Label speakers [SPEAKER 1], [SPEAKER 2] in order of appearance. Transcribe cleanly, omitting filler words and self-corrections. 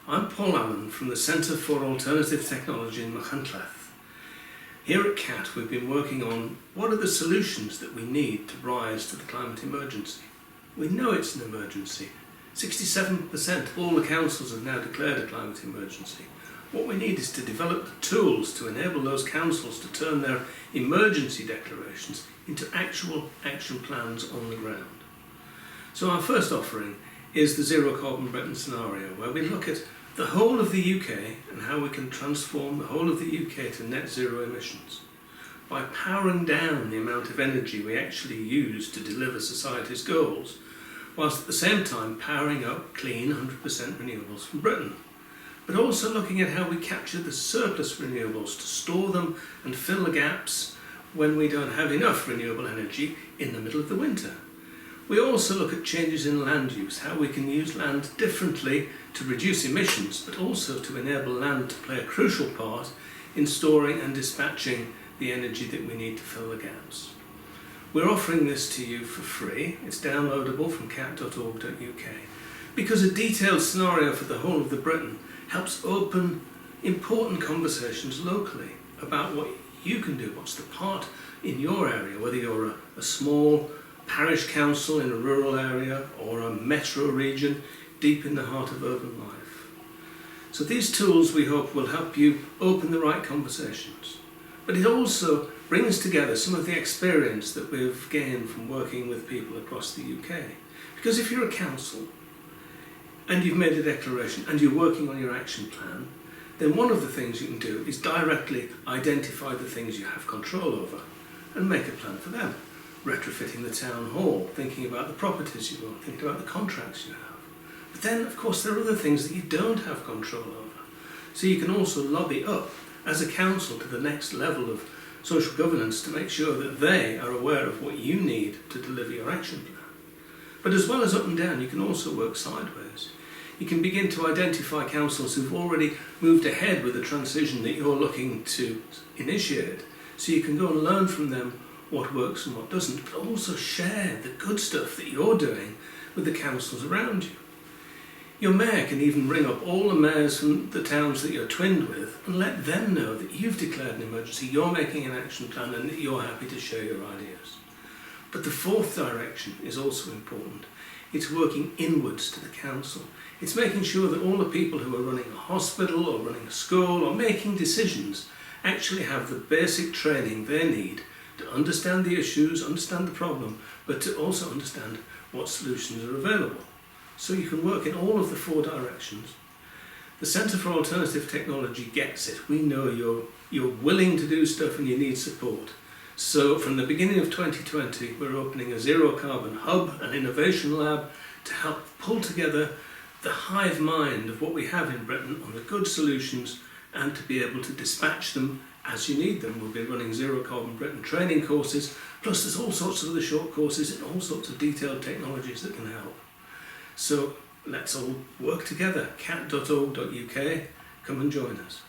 [SPEAKER 1] I'm Paul Allen from the Centre for Alternative Technology in Machynlleth. Here at CAT we've been working on what are the solutions that we need to rise to the climate emergency. We know it's an emergency. 67% of all the councils have now declared a climate emergency. What we need is to develop the tools to enable those councils to turn their emergency declarations into actual action plans on the ground. So our first offering is the Zero Carbon Britain scenario, where we look at the whole of the UK and how we can transform the whole of the UK to net zero emissions by powering down the amount of energy we actually use to deliver society's goals, whilst at the same time powering up clean 100% renewables from Britain. But also looking at how we capture the surplus renewables to store them and fill the gaps when we don't have enough renewable energy in the middle of the winter. We also look at changes in land use, how we can use land differently to reduce emissions, but also to enable land to play a crucial part in storing and dispatching the energy that we need to fill the gaps. We're offering this to you for free. It's downloadable from cat.org.uk because a detailed scenario for the whole of the Britain helps open important conversations locally about what you can do, what's the part in your area, whether you're a small parish council in a rural area or a metro region deep in the heart of urban life. So these tools we hope will help you open the right conversations. But it also brings together some of the experience that we've gained from working with people across the UK. Because if you're a council and you've made a declaration and you're working on your action plan, then one of the things you can do is directly identify the things you have control over and make a plan for them. Retrofitting the town hall, thinking about the properties you own, thinking about the contracts you have. But then, of course, there are other things that you don't have control over. So you can also lobby up as a council to the next level of social governance to make sure that they are aware of what you need to deliver your action plan. But as well as up and down, you can also work sideways. You can begin to identify councils who've already moved ahead with the transition that you're looking to initiate. So you can go and learn from them what works and what doesn't, but also share the good stuff that you're doing with the councils around you. Your mayor can even ring up all the mayors from the towns that you're twinned with and let them know that you've declared an emergency, you're making an action plan and that you're happy to share your ideas. But the fourth direction is also important. It's working inwards to the council. It's making sure that all the people who are running a hospital or running a school or making decisions actually have the basic training they need to understand the issues, understand the problem, but to also understand what solutions are available. So you can work in all of the four directions. The Centre for Alternative Technology gets it. We know you're willing to do stuff and you need support. So from the beginning of 2020, we're opening a Zero Carbon Hub, an innovation lab, to help pull together the hive mind of what we have in Britain on the good solutions and to be able to dispatch them as you need them. We'll be running Zero Carbon Britain training courses, plus there's all sorts of other short courses and all sorts of detailed technologies that can help. So let's all work together. cat.org.uk, come and join us.